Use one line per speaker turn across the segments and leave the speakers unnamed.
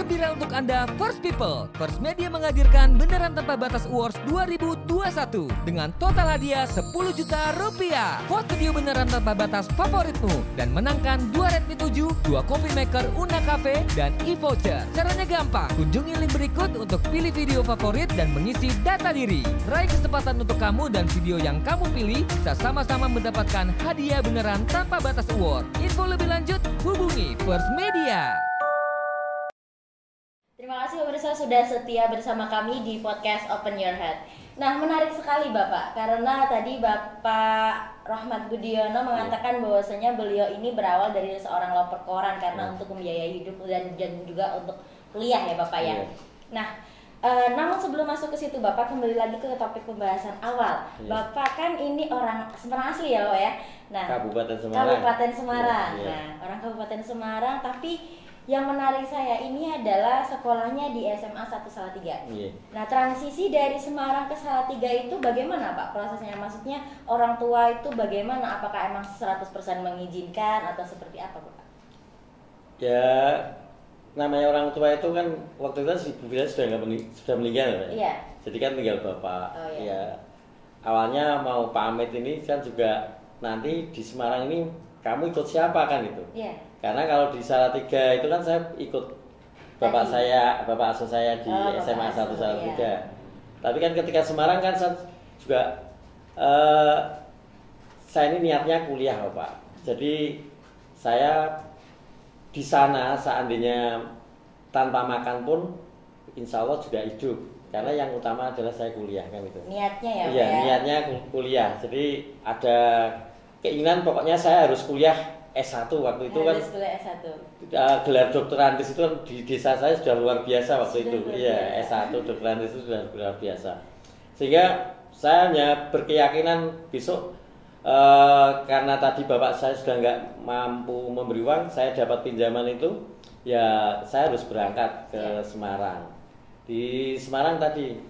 gembira untuk Anda First People. First Media menghadirkan Beneran Tanpa Batas Awards 2021 dengan total hadiah 10 juta rupiah. Vote video Beneran Tanpa Batas favoritmu dan menangkan 2 Redmi 7, 2 Coffee Maker Una Cafe, dan e-voucher. Caranya gampang, kunjungi link berikut untuk pilih video favorit dan mengisi data diri. Raih kesempatan untuk kamu dan video yang kamu pilih bisa sama-sama mendapatkan hadiah Beneran Tanpa Batas Award. Info lebih lanjut hubungi First Media.
Terima kasih pemirsa sudah setia bersama kami di podcast Open Your Heart. Nah, menarik sekali Bapak, karena tadi Bapak Rahmat Budiono mengatakan bahwasanya beliau ini berawal dari seorang loper koran karena untuk membiayai hidup dan juga untuk kuliah ya Bapak ya. Nah, namun sebelum masuk ke situ Bapak, kembali lagi ke topik pembahasan awal. Bapak kan ini orang Semarang asli ya Bapak ya. Nah,
Kabupaten Semarang.
Kabupaten Semarang. Nah, orang Kabupaten Semarang, tapi yang menarik saya ini adalah sekolahnya di SMA 1 Salatiga. Nah, transisi dari Semarang ke Salatiga itu bagaimana Pak prosesnya? Maksudnya orang tua itu bagaimana? Apakah emang 100% mengizinkan atau seperti apa Pak?
Ya, namanya orang tua itu kan waktu itu ibu bila sudah meninggal ya.
Iya.
Jadi kan tinggal bapak.
Oh, iya.
Ya, awalnya mau pamit ini kan juga nanti di Semarang ini kamu ikut siapa kan itu? Iya. Karena kalau di Salatiga itu kan saya ikut bapak asuh saya di SMA 1 Salatiga. Iya. Tapi kan ketika Semarang kan saya juga saya ini niatnya kuliah Bapak. Jadi saya di sana seandainya tanpa makan pun insya Allah juga hidup. Karena yang utama adalah saya kuliah kan itu.
Niatnya ya Pak?
Iya, niatnya kuliah. Jadi ada keinginan pokoknya saya harus kuliah S1 waktu itu kan.
Kuliah S1.
Gelar doktorantis itu di desa saya sudah luar biasa waktu itu. Iya, S1 doktorantis itu sudah luar biasa. Sehingga saya hanya berkeyakinan besok karena tadi bapak saya sudah nggak mampu memberi uang, saya dapat pinjaman itu, ya saya harus berangkat ke Semarang. Di Semarang tadi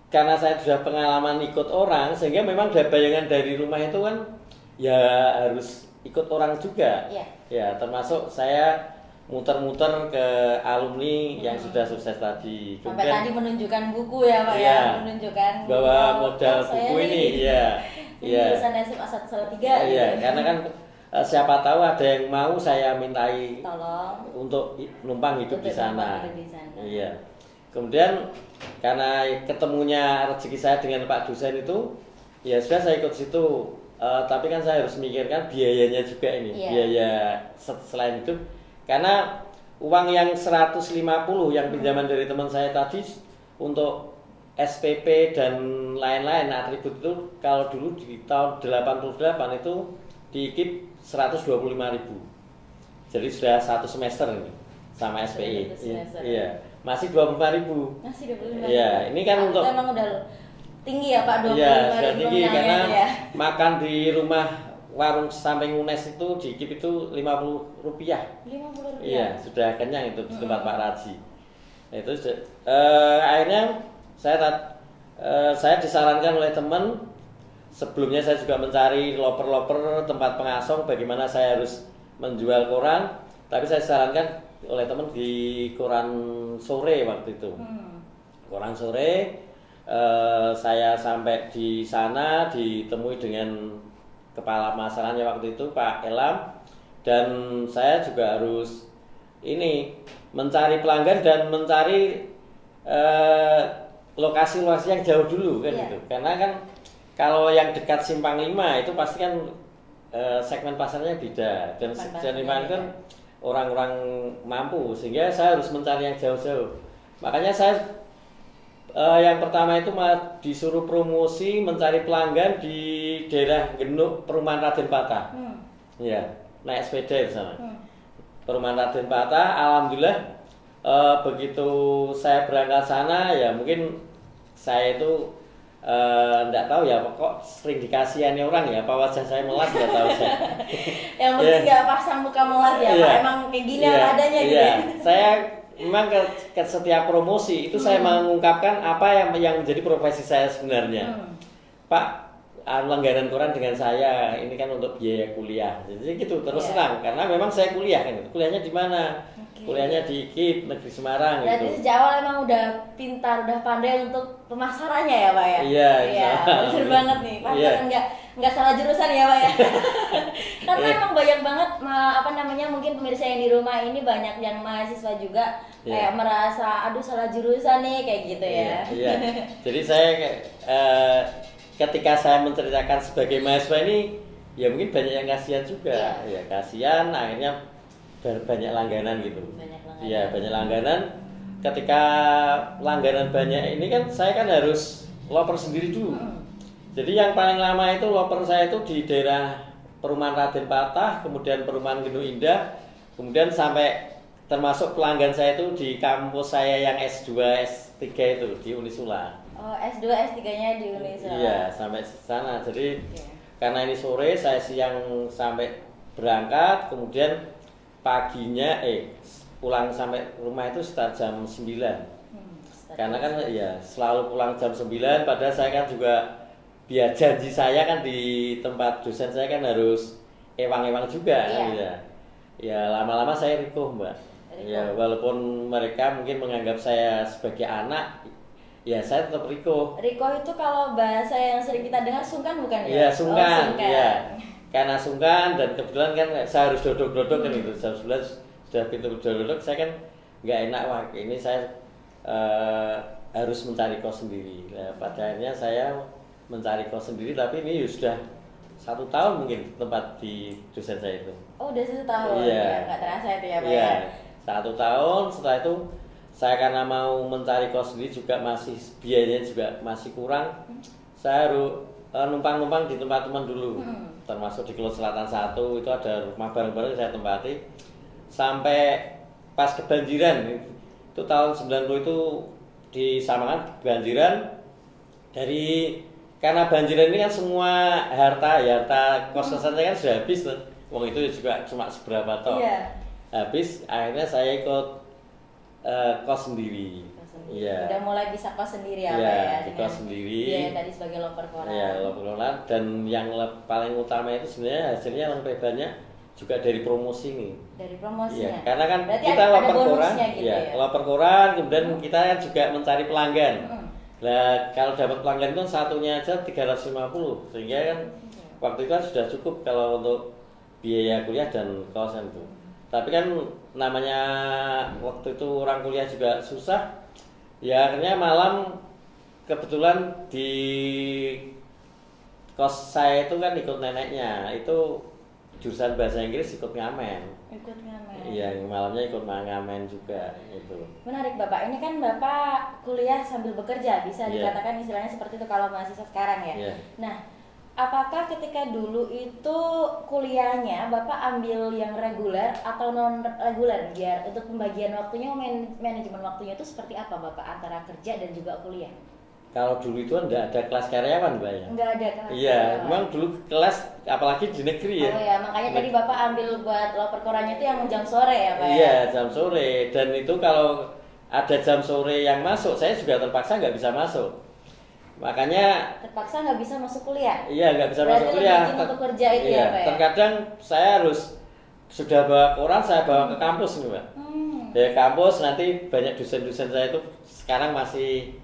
karena saya sudah pengalaman ikut orang, sehingga memang bayangan dari rumah itu kan ya harus ikut orang juga. Ya, termasuk saya muter-muter ke alumni yang sudah sukses tadi.
Sampai tadi menunjukkan buku ya Pak ya, menunjukkan
bahwa modal buku ini
lulusan SMA 1 Salatiga.
Iya, karena kan siapa tahu ada yang mau saya mintai
tolong
untuk numpang hidup di sana. Iya. Kemudian karena ketemunya rezeki saya dengan Pak dosen itu, ya sudah saya ikut situ. Tapi kan saya harus memikirkan biayanya juga ini, biaya selain itu. Karena uang yang 150 yang pinjaman dari teman saya tadi untuk SPP dan lain-lain atribut itu, kalau dulu di tahun 88 itu di KIP 125.000. Jadi sudah 1 semester ini sama SPI. Iya. Masih 25.000.
Masih 25.000.
Iya, ini kan untuk
emang udah tinggi ya Pak, 25.000.
Iya, sudah tinggi karena makan di rumah warung samping UNES itu di KIP itu Rp50.
50 rupiah.
Iya, sudah kenyang itu di tempat Pak Raji. Nah, itu akhirnya saya disarankan oleh teman. Sebelumnya saya juga mencari loper-loper tempat pengasong bagaimana saya harus menjual koran. Tapi saya disarankan oleh teman di koran sore waktu itu. Koran sore. Saya sampai di sana ditemui dengan kepala masalahnya waktu itu Pak Elam, dan saya juga harus ini mencari pelanggan dan mencari lokasi-lokasi yang jauh dulu kan gitu. Karena kan kalau yang dekat Simpang 5 itu pasti kan segmen pasarnya beda, dan Simpang kan orang-orang mampu, sehingga saya harus mencari yang jauh-jauh. Makanya saya yang pertama itu disuruh promosi mencari pelanggan di daerah Genuk, Perumahan Raden Patah. Ya, naik sepeda di sana. Perumahan Raden Patah, alhamdulillah begitu saya berangkat sana, ya mungkin saya itu enggak tahu ya, kok sering dikasihani orang ya, apa wajah saya melas enggak tahu saya.
Yang penting enggak pasang muka melas ya, Pak. Emang kayak gini adanya gitu.
Saya memang ke setiap promosi itu saya mengungkapkan apa yang menjadi profesi saya sebenarnya. Pak, langganan koran dengan saya ini kan untuk biaya kuliah. Jadi gitu terus terang, karena memang saya kuliah kan. Kuliahnya di mana? Kuliahnya di IKIP Negeri Semarang.
Berarti
gitu.
sejak awal emang udah pintar, udah pandai untuk pemasarannya ya Pak ya?
Iya,
bener banget nih. Pantas nggak salah jurusan ya Pak ya? Karena emang banyak banget mungkin pemirsa yang di rumah ini banyak yang mahasiswa juga kayak merasa aduh salah jurusan nih kayak gitu ya.
Iya. Jadi saya ketika saya menceritakan sebagai mahasiswa ini ya mungkin banyak yang kasihan juga. Ya kasihan akhirnya banyak langganan gitu. Iya, banyak langganan. Ketika langganan banyak ini kan saya kan harus loper sendiri dulu. Jadi yang paling lama itu loper saya itu di daerah Perumahan Raden Patah, kemudian Perumahan Gendung Indah, kemudian sampai termasuk pelanggan saya itu di kampus saya yang S2, S3 itu di Unisula.
Oh, S2, S3-nya di Unisula.
Iya, sampai sana. Jadi karena ini sore, saya siang sampai berangkat, kemudian paginya pulang sampai rumah itu sekitar jam 9. Karena kan ya selalu pulang jam 9, padahal saya kan juga biar janji saya kan di tempat dosen saya kan harus ewang-ewang juga kan ya. Ya lama-lama saya rikuh Mbak. Ya walaupun mereka mungkin menganggap saya sebagai anak, ya saya tetap rikuh.
Rikuh itu kalau bahasa yang sering kita dengar sungkan bukan ya?
Iya sungkan, ya. Karena sungkan dan kebetulan kan saya harus dodok-dodok kan itu jam 11 sudah pintu dodok, saya kan nggak enak wah ini saya harus mencari kos sendiri. Nah, pada akhirnya saya mencari kos sendiri, tapi ini sudah 1 tahun mungkin tempat di dosen saya itu.
Oh udah 1 tahun,
ya,
nggak terasa itu ya Pak
ya? 1
ya?
tahun, setelah itu saya karena mau mencari kos sendiri juga masih biayanya juga masih kurang, saya harus numpang-numpang di tempat teman dulu, termasuk di Kelut Selatan 1 itu ada rumah bareng-bareng saya tempati, sampai pas kebanjiran itu tahun 90 itu di Samangan kebanjiran karena banjiran ini kan semua harta kos-kosan saya kan sudah habis tuh. Wong itu juga cuma seberapa toh. Habis akhirnya saya ikut kos sendiri. Iya.
Udah mulai bisa kos sendiri ya,
di kos sendiri.
Iya, tadi sebagai loper koran.
Iya, loper koran dan yang paling utama itu sebenarnya hasilnya lempebannya juga dari promosi nih.
Dari promosinya.
Iya, karena kan
berarti
kita loper koran,
gitu ya.
loper koran, kemudian kita kan juga mencari pelanggan. Nah, kalau dapat pelanggan itu satunya aja 350, sehingga kan waktu itu kan sudah cukup kalau untuk biaya kuliah dan kosan itu. Tapi kan namanya waktu itu orang kuliah juga susah. Ya akhirnya malam kebetulan di kos saya itu kan ikut neneknya, itu jurusan bahasa Inggris ikut ngamen.
Ikut ngamen.
Iya, malamnya ikut ngamen juga itu.
Menarik Bapak. Ini kan Bapak kuliah sambil bekerja, bisa dikatakan istilahnya seperti itu kalau mahasiswa sekarang ya. Nah, apakah ketika dulu itu kuliahnya Bapak ambil yang reguler atau non reguler biar untuk pembagian waktunya, manajemen waktunya itu seperti apa Bapak antara kerja dan juga kuliah?
Kalau dulu itu enggak ada kelas karyawan Mbak ya?
Enggak ada kelas
karyawan. Memang dulu kelas apalagi di negeri ya.
Oh ya, makanya tadi Bapak ambil buat loper korannya itu yang jam sore ya Pak ya?
Iya, jam sore. Dan itu kalau ada jam sore yang masuk, saya juga terpaksa nggak bisa masuk. Makanya
terpaksa nggak bisa masuk kuliah?
Iya, nggak bisa masuk kuliah.
Untuk kerja itu ya Pak ya?
Terkadang saya harus sudah bawa koran, saya bawa ke kampus nih Mbak. Dari kampus nanti banyak dosen-dosen saya itu sekarang masih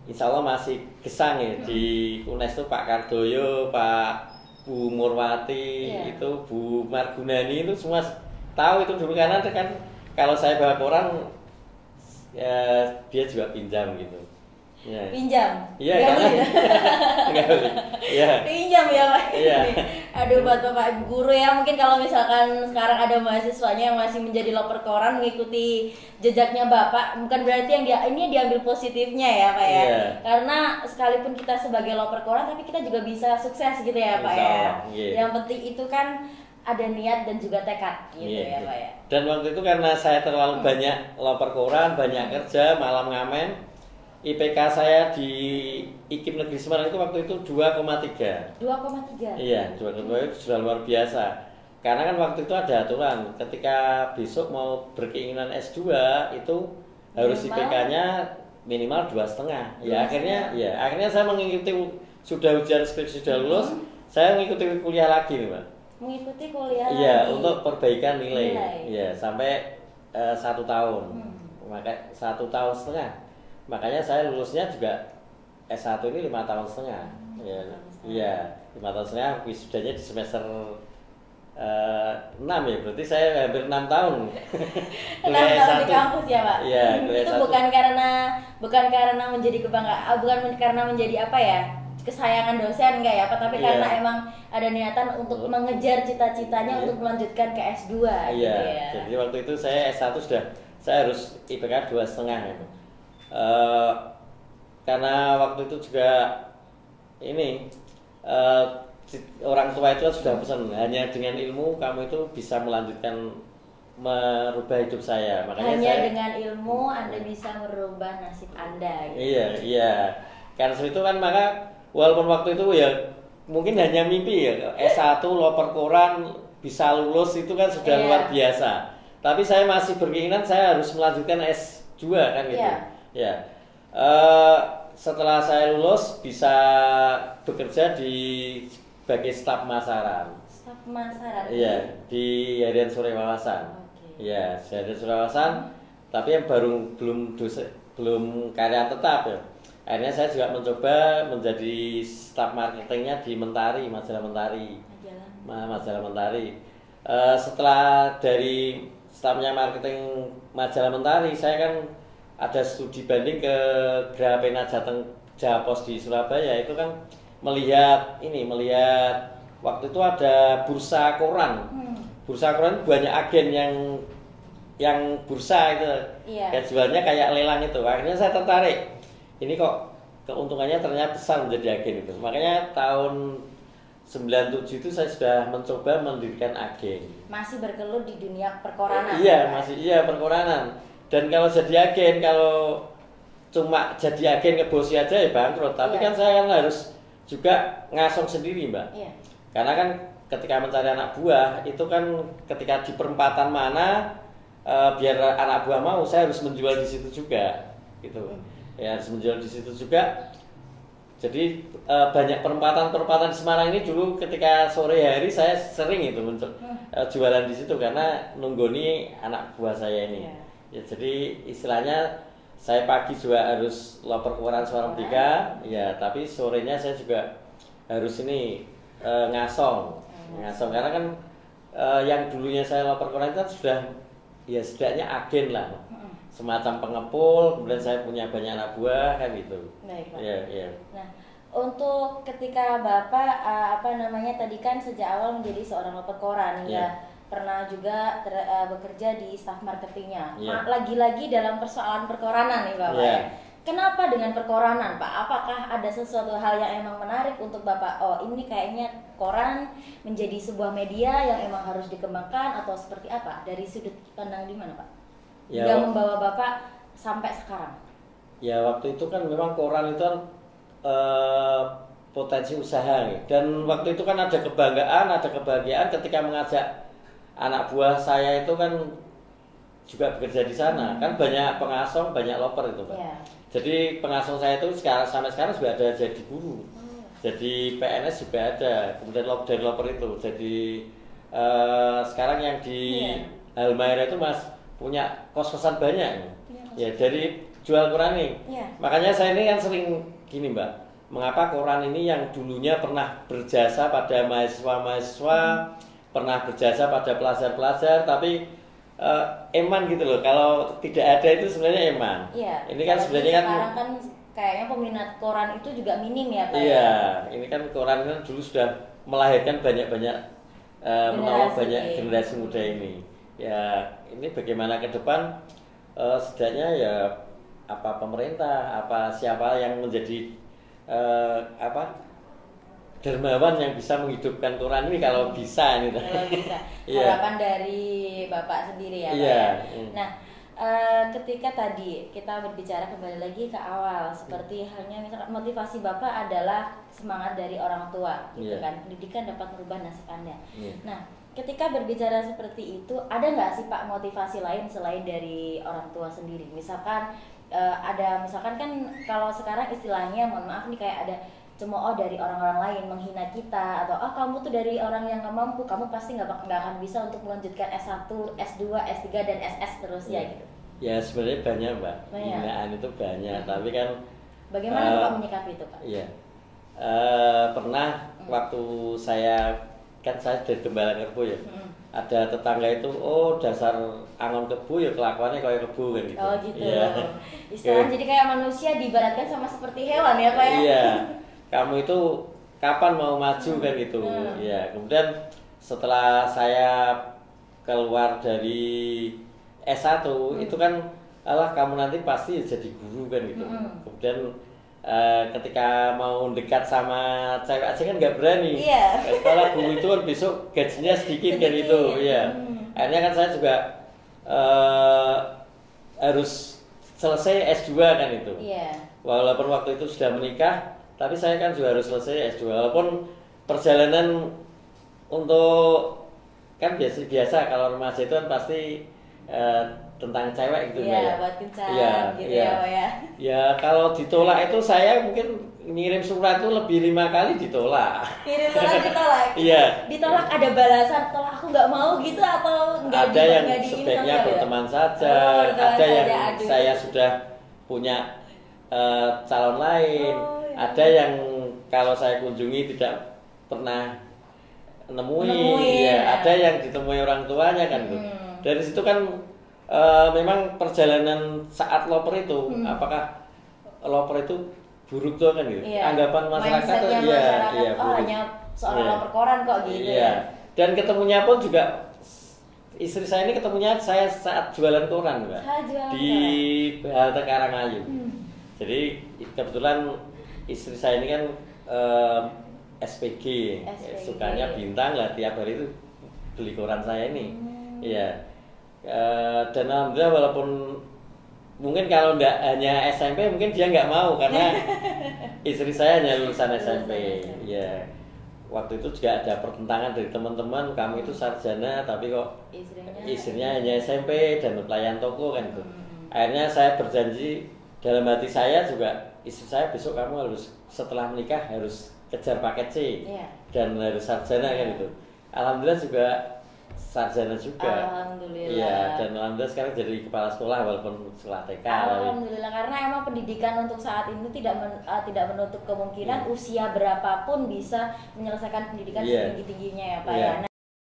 insya Allah masih gesang ya di UNES itu Pak Kardoyo, Pak Bu Murwati, itu Bu Margunani itu semua tahu itu dulu karena kan kalau saya bawa koran ya, dia juga pinjam gitu. Ya.
Pinjam?
Iya, nggak beli. Iya.
Pinjam ya Pak.
Iya.
Aduh buat Bapak guru ya, mungkin kalau misalkan sekarang ada mahasiswanya yang masih menjadi loper koran mengikuti jejaknya Bapak, bukan berarti yang ini diambil positifnya ya Pak ya.
Iya.
Karena sekalipun kita sebagai loper koran, tapi kita juga bisa sukses gitu ya Pak ya. Yang penting itu kan ada niat dan juga tekad gitu ya Pak ya.
Dan waktu itu karena saya terlalu banyak loper koran, banyak kerja, malam ngamen, IPK saya di IKIP Negeri Semarang itu waktu itu 2,3.
2,3?
Iya, 2,3 itu sudah luar biasa. Karena kan waktu itu ada aturan, ketika besok mau berkeinginan S2 itu harus IPK-nya minimal 2,5. Ya akhirnya saya mengikuti, sudah ujian skripsi sudah lulus, saya mengikuti kuliah lagi nih Mbak.
Mengikuti kuliah
lagi? Iya,
lagi?
untuk perbaikan nilai. Iya, sampai 1 tahun. Maka 1,5 tahun. Makanya saya lulusnya juga S1 ini 5,5 tahun. Iya, 5,5 tahun. Wisudanya di semester 6 ya, berarti saya hampir 6 tahun.
6 tahun di kampus ya Pak?
Iya,
itu bukan karena menjadi kebanggaan, bukan karena menjadi apa ya, kesayangan dosen enggak ya Pak, tapi karena emang ada niatan untuk mengejar cita-citanya untuk melanjutkan ke S2 gitu ya.
Jadi waktu itu saya S1 saya harus IPK 2,5 ya. Karena waktu itu juga ini orang tua itu sudah pesan, hanya dengan ilmu kamu itu bisa melanjutkan merubah hidup saya. Makanya
hanya dengan ilmu Anda bisa merubah nasib Anda gitu.
Iya. Karena itu kan maka walaupun waktu itu ya mungkin hanya mimpi ya, S1 loper koran bisa lulus itu kan sudah luar biasa. Tapi saya masih berkeinginan saya harus melanjutkan S2 kan gitu. Ya. Setelah saya lulus bisa bekerja sebagai staf pemasaran.
Staf pemasaran.
Iya, di Harian Sore Wawasan. Iya, Harian Sore Wawasan, tapi yang belum karya tetap ya. Akhirnya saya juga mencoba menjadi staf marketingnya di Mentari, majalah Mentari. Majalah Mentari. Setelah dari stafnya marketing majalah Mentari, saya kan ada studi banding ke Grapena Japos di Surabaya. Itu kan melihat waktu itu ada bursa koran. Bursa koran banyak agen yang bursa itu. Kayak jualnya kayak lelang itu. Akhirnya saya tertarik. Ini kok keuntungannya ternyata besar menjadi agen itu. Makanya tahun 97 itu saya sudah mencoba mendirikan agen.
Masih bergelut di dunia perkoranan.
Iya, perkoranan. Dan kalau jadi agen, kalau cuma jadi agen ngebosi aja ya bangkrut. Tapi kan saya kan harus juga ngasong sendiri, Mbak. Karena kan ketika mencari anak buah itu kan ketika di perempatan mana biar anak buah mau, saya harus menjual di situ juga, gitu. Ya harus menjual di situ juga. Jadi banyak perempatan di Semarang ini dulu ketika sore hari saya sering itu jualan di situ karena nunggoni anak buah saya ini. Ya, jadi istilahnya saya pagi juga harus loper koran Suara Merdeka, ya tapi sorenya saya juga harus ngasong karena kan yang dulunya saya loper koran itu sudah ya setidaknya agen lah. Semacam pengepul, kemudian saya punya banyak anak buah kan gitu.
Baik, Pak.
Iya.
Nah, untuk ketika Bapak tadi kan sejak awal menjadi seorang loper koran pernah juga bekerja di staf marketingnya. Lagi-lagi dalam persoalan perkoranan nih Bapak. Kenapa dengan perkoranan Pak? Apakah ada sesuatu hal yang emang menarik untuk Bapak? Oh ini kayaknya koran menjadi sebuah media yang emang harus dikembangkan atau seperti apa? Dari sudut pandang di mana Pak? Yang membawa Bapak sampai sekarang? Ya
waktu itu kan memang koran itu kan potensi usaha nih. Dan waktu itu kan ada kebanggaan, ada kebahagiaan ketika mengajak anak buah saya itu kan juga bekerja di sana. Kan banyak pengasong, banyak loper itu Pak. Jadi pengasong saya itu sampai sekarang juga ada jadi guru. Jadi PNS juga ada. Kemudian dari loper itu. Jadi sekarang yang di Halmahera itu punya kos-kosan banyak. Ya dari jual koran nih. Makanya saya ini kan sering gini Mbak. Mengapa koran ini yang dulunya pernah berjasa pada mahasiswa-mahasiswa, pernah berjasa pada pelajar-pelajar, tapi eman gitu loh. Kalau tidak ada itu sebenarnya eman. Ini kan sebenarnya
sekarang kan kayaknya peminat koran itu juga minim ya Pak.
Iya, ini kan koran kan dulu sudah melahirkan banyak-banyak menolong banyak generasi muda ini. Ya, ini bagaimana ke depan setidaknya ya apa pemerintah, apa siapa yang menjadi dermawan yang bisa menghidupkan koran ini kalau bisa ini.
Kalau bisa. Harapan dari Bapak sendiri ya Pak. Ya? Nah, ketika tadi kita berbicara kembali lagi ke awal, seperti halnya misalkan motivasi Bapak adalah semangat dari orang tua, gitu kan. Pendidikan dapat merubah nasib Anda. Nah, ketika berbicara seperti itu, ada nggak sih Pak motivasi lain selain dari orang tua sendiri? Misalkan misalkan kan kalau sekarang istilahnya, mohon maaf nih, kayak ada cemooh dari orang-orang lain, menghina kita, atau kamu tuh dari orang yang nggak mampu, kamu pasti nggak akan bisa untuk melanjutkan S1, S2, S3 dan SS terus ya gitu.
Ya sebenarnya banyak Mbak, hinaan itu banyak, tapi kan
bagaimana Bapak menyikapi itu Pak?
Iya, pernah waktu saya dari Gembala Kebu ya, ada tetangga itu, dasar angon kebu ya kelakuannya kayak kebu kan gitu.
Oh gitu.
Ya.
Istilahnya jadi kayak manusia diibaratkan sama seperti hewan ya Pak ya?
Iya, kamu itu kapan mau maju kan gitu. Ya, kemudian setelah saya keluar dari S1 itu kan, kamu nanti pasti jadi guru kan gitu. Kemudian ketika mau dekat sama cewek aja kan nggak berani. Kalau guru itu kan besok gajinya sedikit kan itu. Iya. Akhirnya kan saya juga harus selesai S2 kan itu. Walaupun waktu itu sudah menikah, tapi saya kan juga harus selesai S2. Walaupun perjalanan untuk kan biasa kalau remaja itu kan pasti tentang cewek gitu
ya. Buat kencan gitu ya Pak ya.
Ya kalau ditolak itu saya mungkin ngirim surat itu lebih 5 kali ditolak.
Kirim surat ditolak?
Iya.
Ditolak ada balasan, tolak aku nggak mau gitu atau nggak?
Ada yang sebaiknya berteman saja, ada yang saya sudah punya calon lain, ada yang kalau saya kunjungi tidak pernah nemuin. Ya, ada yang ditemui orang tuanya kan gitu. Dari situ kan memang perjalanan saat loper itu, apakah loper itu buruk tuh kan gitu. Anggapan masyarakat tuh
hanya seorang loper koran kok gitu.
Dan ketemunya pun juga istri saya ini ketemunya saya saat jualan koran Mbak. Di halte Karangayu. Jadi kebetulan istri saya ini kan SPG. Sukanya bintang lah, tiap hari itu beli koran saya ini. Iya. Dan alhamdulillah walaupun mungkin kalau enggak hanya SMP mungkin dia nggak mau karena istri saya hanya lulusan SMP. Ya, waktu itu juga ada pertentangan dari teman-teman, kamu itu sarjana tapi kok istrinya hanya SMP dan pelayan toko kan itu. Akhirnya saya berjanji dalam hati saya juga, istri saya besok kamu harus setelah menikah harus kejar paket C dan harus sarjana kan itu. Alhamdulillah juga sarjana juga.
Alhamdulillah.
Iya, dan alhamdulillah sekarang jadi kepala sekolah walaupun sekolah TK.
Alhamdulillah, karena emang pendidikan untuk saat ini tidak menutup kemungkinan usia berapapun bisa menyelesaikan pendidikan setinggi-tingginya ya Pak ya. Nah,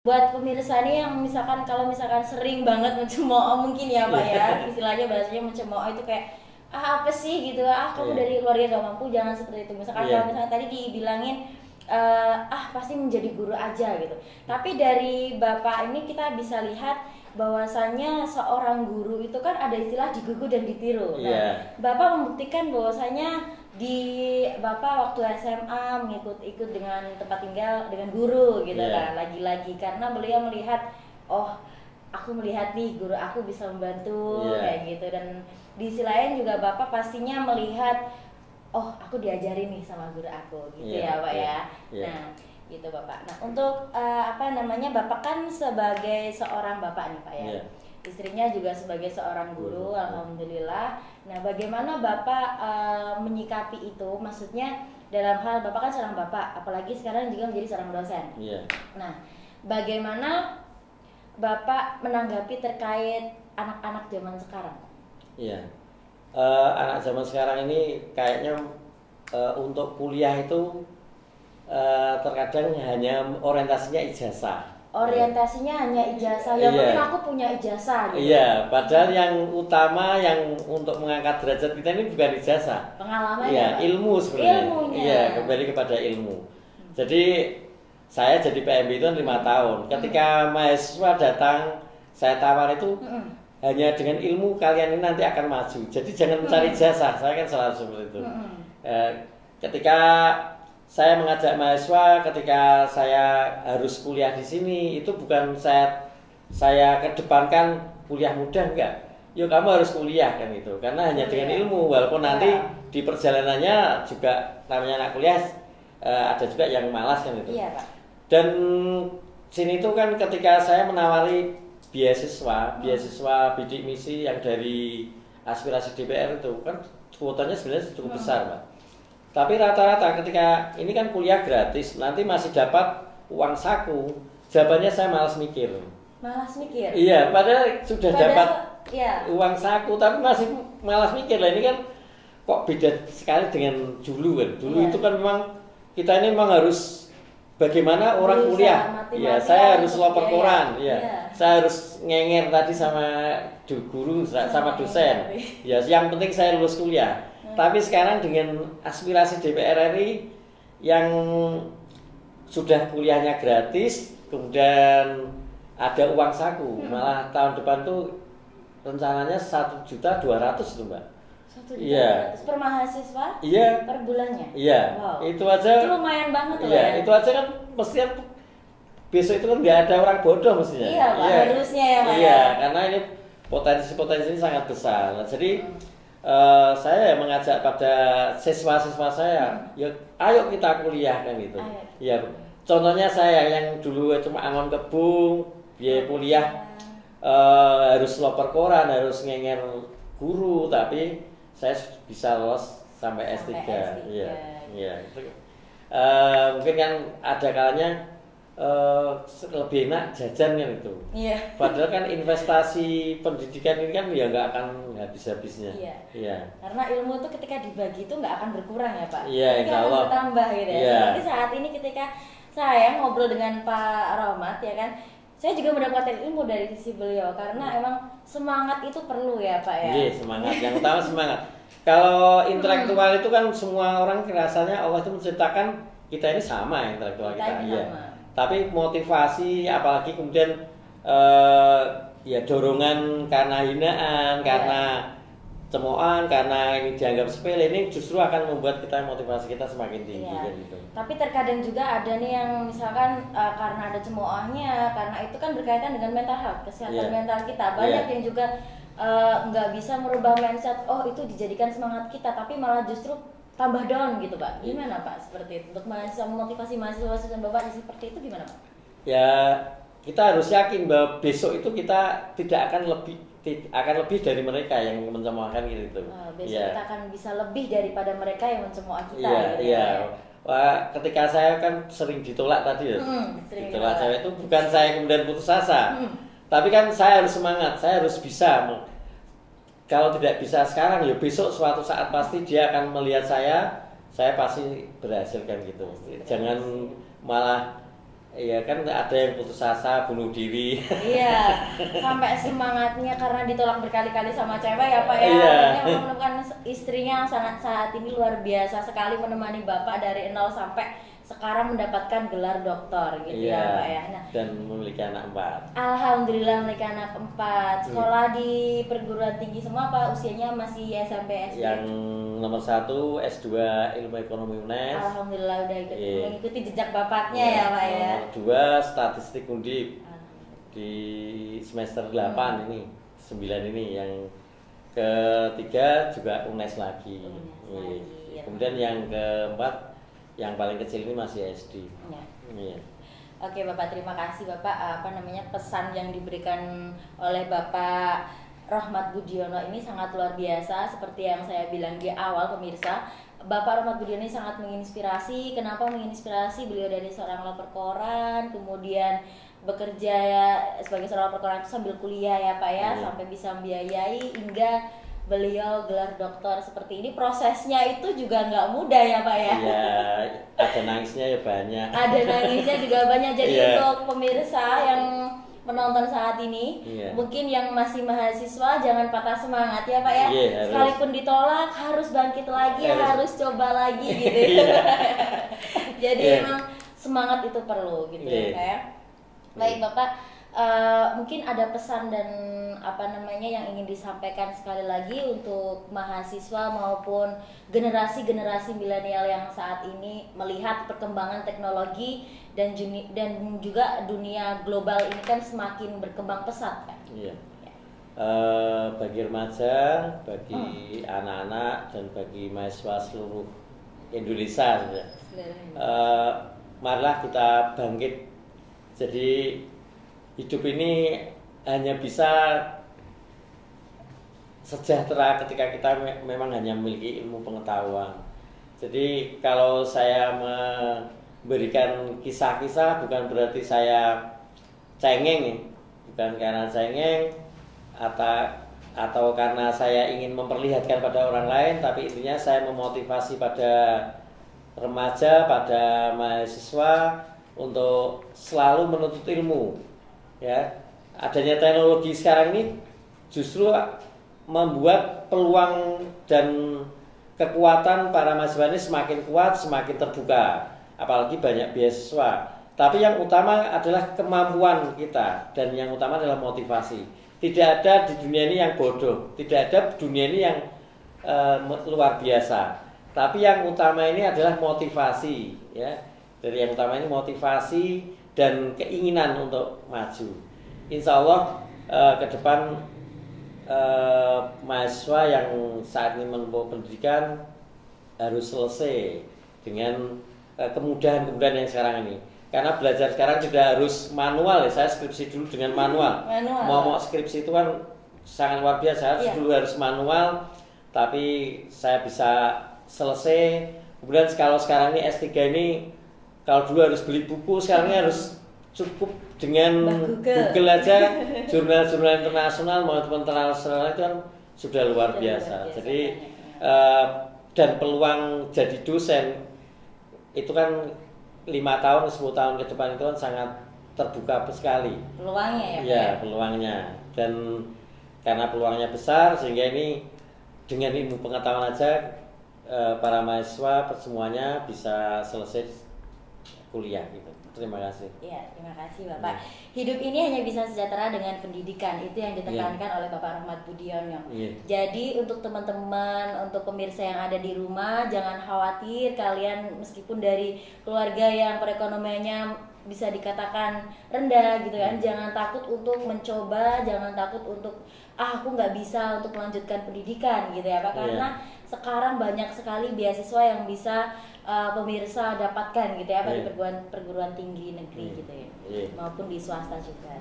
buat pemirsa nih yang misalkan kalau misalkan sering banget mencemooh mungkin ya Pak ya, istilahnya bahasanya mencemooh itu kayak apa sih gitu, kamu dari keluarga gak mampu, jangan seperti itu. Misalkan kalau misalkan tadi dibilangin pasti menjadi guru aja gitu. Tapi dari Bapak ini kita bisa lihat bahwasannya seorang guru itu kan ada istilah digugu dan ditiru. Nah, Bapak membuktikan bahwasanya Bapak waktu SMA ikut dengan tempat tinggal dengan guru gitu kan, lagi-lagi karena beliau melihat, aku melihat nih guru aku bisa membantu kayak gitu. Dan di sisi lain juga Bapak pastinya melihat, aku diajarin nih sama guru aku gitu ya Pak ya. Nah gitu Bapak. Nah untuk Bapak kan sebagai seorang bapak nih Pak ya, istrinya juga sebagai seorang guru, alhamdulillah. Nah bagaimana Bapak menyikapi itu, maksudnya dalam hal Bapak kan seorang bapak, apalagi sekarang juga menjadi seorang dosen. Nah bagaimana Bapak menanggapi terkait anak-anak zaman sekarang?
Anak zaman sekarang ini kayaknya untuk kuliah itu terkadang hanya orientasinya ijazah.
Hanya ijazah, yang penting aku punya ijazah gitu.
Iya, padahal yang utama yang untuk mengangkat derajat kita ini bukan ijazah.
Pengalaman
ilmu sebenarnya.
Ilmunya.
Kembali kepada ilmu. Jadi saya jadi PMB itu 5 tahun. Ketika mahasiswa datang, saya tawar itu hanya dengan ilmu kalian ini nanti akan maju. Jadi jangan mencari ijazah. Saya kan selalu seperti itu. Ketika saya mengajak mahasiswa, ketika saya harus kuliah di sini, itu bukan saya kedepankan kuliah mudah, enggak. Yuk kamu harus kuliah kan itu, karena hanya dengan ilmu. Walaupun nanti di perjalanannya juga namanya anak kuliah, ada juga yang malas kan itu.
Iya Pak.
Dan sini tuh kan ketika saya menawari beasiswa bidik misi yang dari aspirasi DPR itu kan kuotanya sebenarnya cukup besar Pak. Tapi rata-rata ketika ini kan kuliah gratis, nanti masih dapat uang saku. Jawabannya saya malas mikir.
Malas mikir?
Iya, padahal sudah dapat
ya,
uang saku, tapi masih malas mikir lah. Ini kan kok beda sekali dengan dulu kan. Dulu itu kan memang kita ini memang harus bagaimana orang kuliah. Ya, saya harus loper koran. Ya. Saya harus ngenger tadi sama guru, sama dosen. Ya, yang penting saya lulus kuliah. Tapi sekarang dengan aspirasi DPR RI yang sudah kuliahnya gratis, kemudian ada uang saku, malah tahun depan tuh rencananya 1.200.000 tuh Mbak.
1.200.000 per mahasiswa?
Iya.
Per bulannya?
Iya.
Wow.
Itu aja.
Itu lumayan banget loh
ya.
ya.
Itu aja kan mestinya besok itu kan nggak ada orang bodoh mestinya.
Iya, Pak, harusnya ya Pak.
Iya, karena ini potensi-potensi ini sangat besar. Nah, jadi saya mengajak pada siswa-siswa saya, ya ayo kita kuliah kan gitu. Ya, contohnya saya yang dulu cuma angon kebung, biaya kuliah harus loper koran, harus ngenger guru, tapi saya bisa lolos sampai S3. Iya. Iya. Mungkin kan ada kalanya lebih enak jajan kan itu.
Iya.
Padahal kan investasi pendidikan ini kan ya nggak akan habis-habisnya.
Iya.
Iya.
Karena ilmu itu ketika dibagi itu nggak akan berkurang ya Pak.
Iya, insya Allah.
Akan bertambah gitu ya.
Iya.
Seperti saat ini ketika saya ngobrol dengan Pak Rohmat ya kan, saya juga mendapatkan ilmu dari sisi beliau karena emang semangat itu perlu ya Pak ya.
Iya, semangat. Yang utama semangat. Kalau intelektual itu kan semua orang rasanya Allah itu menciptakan kita ini sama intelektual kita. Iya. Tapi motivasi apalagi kemudian ya dorongan karena hinaan, karena cemoohan, karena ini dianggap sepele, ini justru akan membuat kita motivasi kita semakin tinggi gitu.
Tapi terkadang juga ada nih yang misalkan karena ada cemoohnya, karena itu kan berkaitan dengan mental health, kesehatan mental kita. Banyak yang juga nggak bisa merubah mindset, oh itu dijadikan semangat kita, tapi malah justru tambah down gitu Pak. Gimana Pak seperti itu? Untuk memotivasi mahasiswa dan Bapak seperti itu gimana Pak?
Ya kita harus yakin bahwa besok itu kita tidak akan lebih dari mereka yang mencemoohkan gitu.
Besok kita akan bisa lebih daripada mereka yang mencemooh kita.
Iya,
gitu
iya. Wah, ketika saya kan sering ditolak tadi ya. Ditolak cewek itu bukan saya kemudian putus asa. Tapi kan saya harus semangat, saya harus bisa. Kalau tidak bisa sekarang ya besok suatu saat pasti dia akan melihat saya pasti berhasil kan gitu. Jangan malah ya kan ada yang putus asa bunuh diri.
Iya, sampai semangatnya karena ditolak berkali-kali sama cewek ya Pak ya.
Iya.
Akhirnya menemukan istrinya sangat saat ini luar biasa sekali menemani Bapak dari 0 sampai sekarang mendapatkan gelar doktor gitu ya Pak ya. Nah,
dan memiliki anak 4.
Alhamdulillah memiliki anak 4. Sekolah di perguruan tinggi semua Pak, usianya masih SMP SD.
Yang nomor 1 S2 Ilmu Ekonomi UNES.
Alhamdulillah udah mengikuti jejak bapaknya ya Pak ya.
Nomor 2 Statistik Undip di semester 8 ini 9 ini. Yang ketiga juga UNES lagi. Kemudian yang keempat yang paling kecil ini masih SD. Iya.
Oke Bapak, terima kasih Bapak. Pesan yang diberikan oleh Bapak Rohmat Budiono ini sangat luar biasa. Seperti yang saya bilang di awal pemirsa, Bapak Rohmat Budiono ini sangat menginspirasi. Kenapa menginspirasi? Beliau dari seorang loper koran, kemudian bekerja sebagai seorang loper koran sambil kuliah ya Pak ya, sampai bisa membiayai hingga beliau gelar doktor seperti ini. Prosesnya itu juga nggak mudah ya Pak ya.
Iya, ada nangisnya ya banyak.
Ada nangisnya juga banyak. Jadi untuk pemirsa yang menonton saat ini, mungkin yang masih mahasiswa jangan patah semangat ya Pak ya. Sekalipun ditolak harus bangkit lagi, harus coba lagi gitu. Jadi memang semangat itu perlu gitu ya Pak ya. Baik Bapak, mungkin ada pesan dan yang ingin disampaikan sekali lagi untuk mahasiswa maupun generasi-generasi milenial yang saat ini melihat perkembangan teknologi dan juga dunia global ini kan semakin berkembang pesat kan.
Iya. Bagi remaja, bagi anak-anak dan bagi mahasiswa seluruh Indonesia, marilah kita bangkit. Jadi hidup ini hanya bisa sejahtera ketika kita memang hanya memiliki ilmu pengetahuan. Jadi kalau saya memberikan kisah-kisah bukan berarti saya cengeng ya. Bukan karena cengeng atau karena saya ingin memperlihatkan pada orang lain, tapi intinya saya memotivasi pada remaja, pada mahasiswa untuk selalu menuntut ilmu. Ya, adanya teknologi sekarang ini justru membuat peluang dan kekuatan para mahasiswa ini semakin kuat, semakin terbuka, apalagi banyak beasiswa. Tapi yang utama adalah kemampuan kita, dan yang utama adalah motivasi. Tidak ada di dunia ini yang bodoh, tidak ada dunia ini yang luar biasa. Tapi yang utama ini adalah motivasi, ya. Dari yang utama ini motivasi dan keinginan untuk maju. Insya Allah ke depan mahasiswa yang saat ini menempuh pendidikan harus selesai dengan kemudahan-kemudahan yang sekarang ini. Karena belajar sekarang tidak harus manual ya. Saya skripsi dulu dengan manual. Mau skripsi itu kan sangat luar biasa. Dulu harus manual, tapi saya bisa selesai. Kemudian kalau sekarang ini S3 ini, kalau dulu harus beli buku, sekarang ini harus cukup dengan Google aja. Jurnal-jurnal internasional maupun internasional itu kan sudah luar biasa. Jadi dan peluang jadi dosen itu kan 5 tahun, 10 tahun ke depan itu kan sangat terbuka sekali.
Peluangnya ya?
Iya, peluangnya. Dan karena peluangnya besar, sehingga ini dengan ilmu pengetahuan aja para mahasiswa semuanya bisa selesai kuliah gitu. Terima kasih.
Iya, terima kasih Bapak. Hidup ini hanya bisa sejahtera dengan pendidikan. Itu yang ditekankan oleh Bapak Rahmat Budiono. Jadi untuk teman-teman, untuk pemirsa yang ada di rumah, jangan khawatir kalian meskipun dari keluarga yang perekonomiannya bisa dikatakan rendah gitu kan, jangan takut untuk mencoba, jangan takut untuk aku nggak bisa untuk melanjutkan pendidikan gitu ya Pak, karena sekarang banyak sekali beasiswa yang bisa pemirsa dapatkan gitu ya Pak di perguruan tinggi negeri gitu ya, maupun di swasta juga.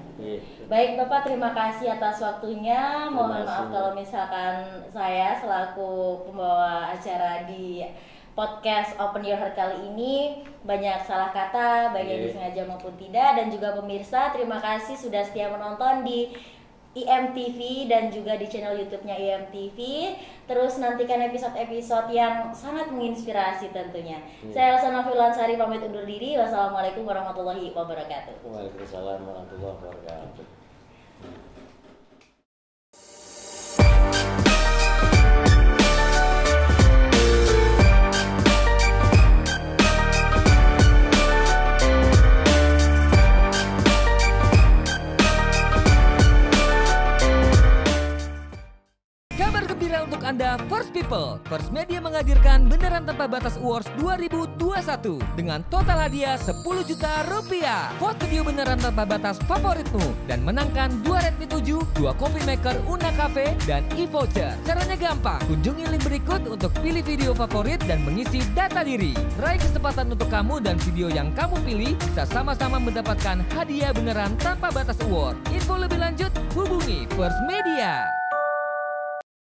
Baik Bapak, terima kasih atas waktunya. Mohon maaf kalau misalkan saya selaku pembawa acara di podcast Open Your Heart kali ini banyak salah kata, baik yang disengaja maupun tidak. Dan juga pemirsa, terima kasih sudah setia menonton di IMTV dan juga di channel YouTube-nya IMTV. Terus nantikan episode-episode yang sangat menginspirasi tentunya. Saya Elsa Nafiulansari pamit undur diri. Wassalamualaikum warahmatullahi wabarakatuh.
Waalaikumsalam warahmatullahi wabarakatuh.
Untuk Anda First People, First Media menghadirkan Beneran Tanpa Batas Awards 2021 dengan total hadiah 10 juta rupiah. Vote video Beneran Tanpa Batas favoritmu dan menangkan 2 Redmi 7, 2 Coffee Maker Una Cafe, dan e-voucher. Caranya gampang, kunjungi link berikut untuk pilih video favorit dan mengisi data diri. Raih kesempatan untuk kamu dan video yang kamu pilih bisa sama-sama mendapatkan hadiah Beneran Tanpa Batas Award. Info lebih lanjut hubungi First Media.